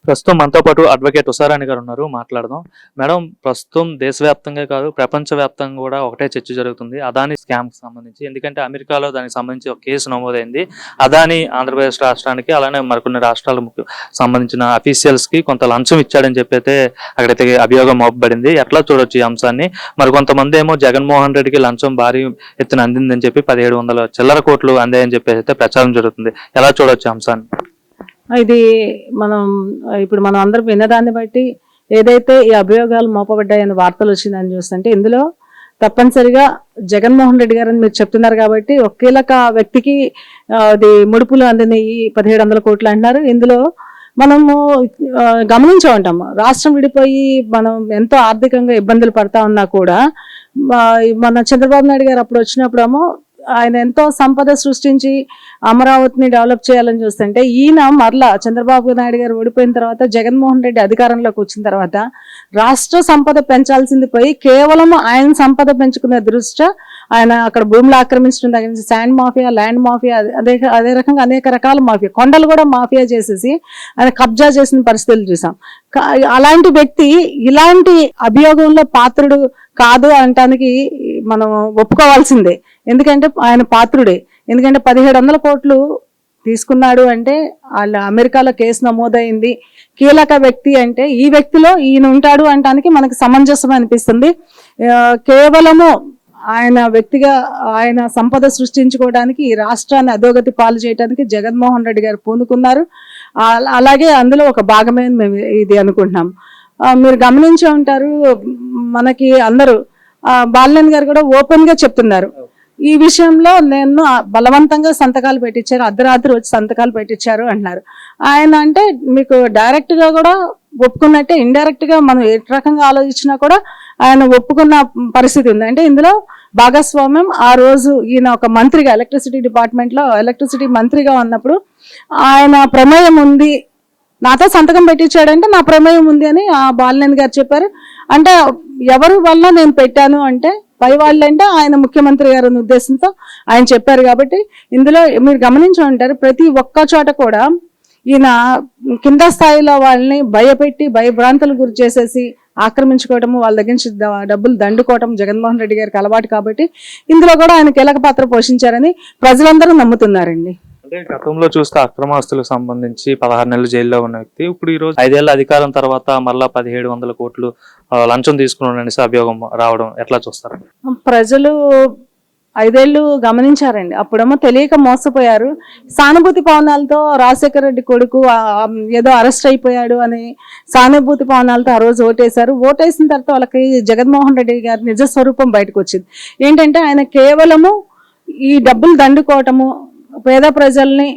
ప్రస్తుతం మనతో పాటు అడ్వకేట్ ఉషారాణి గారు ఉన్నారు, మాట్లాడదాం. మేడం, ప్రస్తుతం దేశవ్యాప్తంగా కాదు ప్రపంచవ్యాప్తంగా కూడా ఒకటే చర్చ జరుగుతుంది అదాని స్కామ్ కి సంబంధించి. ఎందుకంటే అమెరికాలో దానికి సంబంధించి ఒక కేసు నమోదైంది. అదాని ఆంధ్రప్రదేశ్ రాష్ట్రానికి అలానే మరికొన్ని రాష్ట్రాలకు సంబంధించిన అఫీషియల్స్ కి కొంత లంచం ఇచ్చాడని చెప్పైతే అక్కడైతే అభియోగం మోపబడింది. ఎట్లా చూడొచ్చు ఈ అంశాన్ని? మరి కొంతమంది ఏమో జగన్మోహన్ రెడ్డికి లంచం భారీ ఎత్తున అందిందని చెప్పి 1700 చిల్లర కోట్లు అందాయని చెప్పేసి అయితే ప్రచారం జరుగుతుంది. ఎలా చూడొచ్చు అంశాన్ని? ఇది ఇప్పుడు మనం అందరం విన్నదాన్ని బట్టి ఏదైతే ఈ అభియోగాలు మోపబడ్డాయని వార్తలు వచ్చిందని చూస్తుంటే ఇందులో తప్పనిసరిగా జగన్మోహన్ రెడ్డి గారని మీరు చెప్తున్నారు కాబట్టి ఒక కీలక వ్యక్తికి అది ముడుపులు అందిన ఈ 1700 కోట్లు అంటున్నారు. ఇందులో మనము గమనించే ఉంటాము, రాష్ట్రం విడిపోయి మనం ఎంతో ఆర్థికంగా ఇబ్బందులు పడతా ఉన్నా కూడా మన చంద్రబాబు నాయుడు గారు అప్పుడు వచ్చినప్పుడేమో ఆయన ఎంతో సంపద సృష్టించి అమరావతిని డెవలప్ చేయాలని చూస్తుంటే ఈయన మరలా చంద్రబాబు నాయుడు గారు ఓడిపోయిన తర్వాత జగన్మోహన్ రెడ్డి అధికారంలోకి వచ్చిన తర్వాత రాష్ట్ర సంపద పెంచాల్సింది పోయి కేవలం ఆయన సంపద పెంచుకునే దృష్ట్యా ఆయన అక్కడ భూములు ఆక్రమించడం దగ్గర నుంచి శాండ్ మాఫియా, ల్యాండ్ మాఫియా, అదే రకంగా అనేక రకాల మాఫియా, కొండలు కూడా మాఫియా చేసేసి ఆయన కబ్జా చేసిన పరిస్థితులు చూసాం. అలాంటి వ్యక్తి ఇలాంటి అభియోగంలో పాత్రుడు కాదు అనటానికి మనం ఒప్పుకోవాల్సిందే. ఎందుకంటే ఆయన పాత్రుడే. ఎందుకంటే 1700 కోట్లు తీసుకున్నాడు అంటే వాళ్ళ అమెరికాలో కేసు నమోదైంది, కీలక వ్యక్తి అంటే ఈ వ్యక్తిలో ఈయన ఉంటాడు అనటానికి మనకు సమంజసం అనిపిస్తుంది. కేవలము ఆయన వ్యక్తిగా ఆయన సంపద సృష్టించుకోవడానికి ఈ రాష్ట్రాన్ని అధోగతి పాలు చేయడానికి జగన్మోహన్ రెడ్డి గారు పూనుకున్నారు. అలాగే అందులో ఒక భాగమే మేము ఇది అనుకుంటున్నాం. మీరు గమనించే ఉంటారు, మనకి అందరూ బాలినేని గారు కూడా ఓపెన్ గా చెప్తున్నారు ఈ విషయంలో. నేను బలవంతంగా సంతకాలు పెట్టించారు, అర్ధరాత్రి వచ్చి సంతకాలు పెట్టించారు అంటున్నారు. ఆయన అంటే మీకు డైరెక్ట్ గా కూడా ఒప్పుకున్నట్టే, ఇండైరెక్ట్ గా మనం ఏ రకంగా ఆలోచించినా కూడా ఆయన ఒప్పుకున్న పరిస్థితి ఉంది. అంటే ఇందులో భాగస్వామ్యం ఆ రోజు ఈయన ఒక మంత్రిగా ఎలక్ట్రిసిటీ డిపార్ట్మెంట్ లో ఎలక్ట్రిసిటీ మంత్రిగా ఉన్నప్పుడు ఆయన ప్రమేయం ఉంది, నాతో సంతకం పెట్టించాడంటే నా ప్రమేయం ఉంది అని ఆ బాలినేని గారు చెప్పారు. అంటే ఎవరి వల్ల నేను పెట్టాను అంటే పై వాళ్ళంటే ఆయన ముఖ్యమంత్రి గారి ఉద్దేశంతో ఆయన చెప్పారు. కాబట్టి ఇందులో మీరు గమనించి ఉంటారు, ప్రతి ఒక్క చోట కూడా ఈయన కింద స్థాయిలో వాళ్ళని భయపెట్టి భయభ్రాంతులు గురి చేసేసి ఆక్రమించుకోవటము, వాళ్ళ దగ్గర నుంచి డబ్బులు దండుకోవటం జగన్మోహన్ రెడ్డి గారికి అలవాటు. కాబట్టి ఇందులో కూడా ఆయన కీలక పాత్ర పోషించారని ప్రజలందరూ నమ్ముతున్నారండి. అంటే గతంలో చూస్తే అక్రమాస్తులకు సంబంధించి 16 నెలలు జైల్లో ఉన్న వ్యక్తి ఇప్పుడు ఈ రోజు 5 ఏళ్ల అధికారం తర్వాత మళ్ళా 1700 కోట్లు లంచం తీసుకున్నాడని అభియోగం రావడం ఎట్లా చూస్తారు? ప్రజలు 5 ఏళ్ళు గమనించారండి. అప్పుడేమో తెలియక మోసపోయారు. సానుభూతి పవనాలతో రాజశేఖర రెడ్డి కొడుకు ఏదో అరెస్ట్ అయిపోయాడు అని సానుభూతి పవనాలతో ఆ రోజు ఓటేశారు. ఓటేసిన తర్వాత వాళ్ళకి జగన్మోహన్ రెడ్డి గారి నిజ స్వరూపం బయటకు వచ్చింది. ఏంటంటే ఆయన కేవలము ఈ డబ్బులు దండుకోవటము, పేద ప్రజల్ని,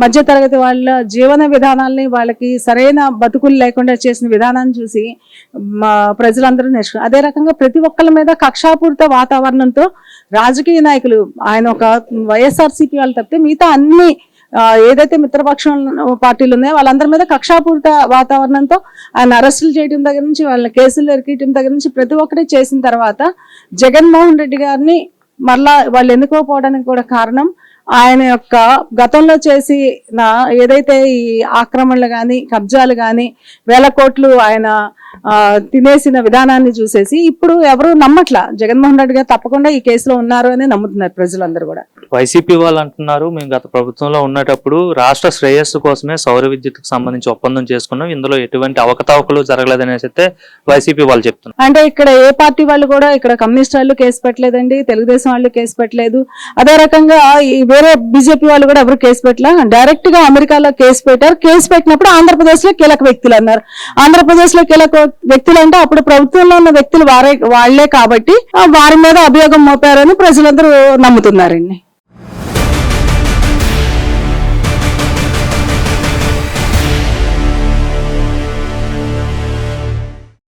మధ్యతరగతి వాళ్ళ జీవన విధానాల్ని, వాళ్ళకి సరైన బతుకులు లేకుండా చేసిన విధానాన్ని చూసి ప్రజలందరూ నేర్చుకున్నారు. అదే రకంగా ప్రతి ఒక్కరి మీద కక్షాపూరిత వాతావరణంతో రాజకీయ నాయకులు, ఆయన ఒక వైఎస్ఆర్సీపీ వాళ్ళు తప్పితే మిగతా అన్ని ఏదైతే మిత్రపక్షం పార్టీలు ఉన్నాయో వాళ్ళందరి మీద కక్షాపూరిత వాతావరణంతో ఆయన అరెస్టులు చేయడం దగ్గర నుంచి, వాళ్ళ కేసులు ఎరికియడం దగ్గర నుంచి ప్రతి ఒక్కటి చేసిన తర్వాత జగన్మోహన్ రెడ్డి గారిని మళ్ళా వాళ్ళు ఎన్నుకోకపోవడానికి కూడా కారణం ఆయన యొక్క గతంలో చేసిన ఏదైతే ఈ ఆక్రమణలు కానీ కబ్జాలు కానీ 1000 కోట్లు ఆయన తినేసిన విధానాన్ని చూసేసి ఇప్పుడు ఎవరు నమ్మట్లా. జగన్మోహన్ రెడ్డి గారు తప్పకుండా ఈ కేసులో ఉన్నారు అని నమ్ముతున్నారు ప్రజలందరూ కూడా. వైసీపీ వాళ్ళు అంటున్నారు, మేము గత ప్రభుత్వంలో ఉన్నప్పుడు రాష్ట్ర శ్రేయస్సు కోసమే సౌర విద్యుత్కు సంబంధించి ఒప్పందం చేసుకున్నాం, ఇందులో ఎటువంటి అవకతవకలు జరగలేదనేసి అయితే వైసీపీ వాళ్ళు చెప్తున్నారు. అంటే ఇక్కడ ఏ పార్టీ వాళ్ళు కూడా, ఇక్కడ కమ్యూనిస్ట్ వాళ్ళు కేసు పెట్టలేదండి, తెలుగుదేశం వాళ్ళు కేసు పెట్టలేదు, అదే రకంగా వేరే బీజేపీ వాళ్ళు కూడా ఎవరు కేసు పెట్టలే. డైరెక్ట్ గా అమెరికాలో కేసు పెట్టారు. కేసు పెట్టినప్పుడు ఆంధ్రప్రదేశ్ లో కీలక వ్యక్తులు అన్నారు. ఆంధ్రప్రదేశ్ లో కీలక వ్యక్తులు అంటే అప్పుడు ప్రభుత్వంలో ఉన్న వ్యక్తులు వాళ్లే కాబట్టి వారి మీద అభియోగం మోపారని ప్రజలందరూ నమ్ముతున్నారండి.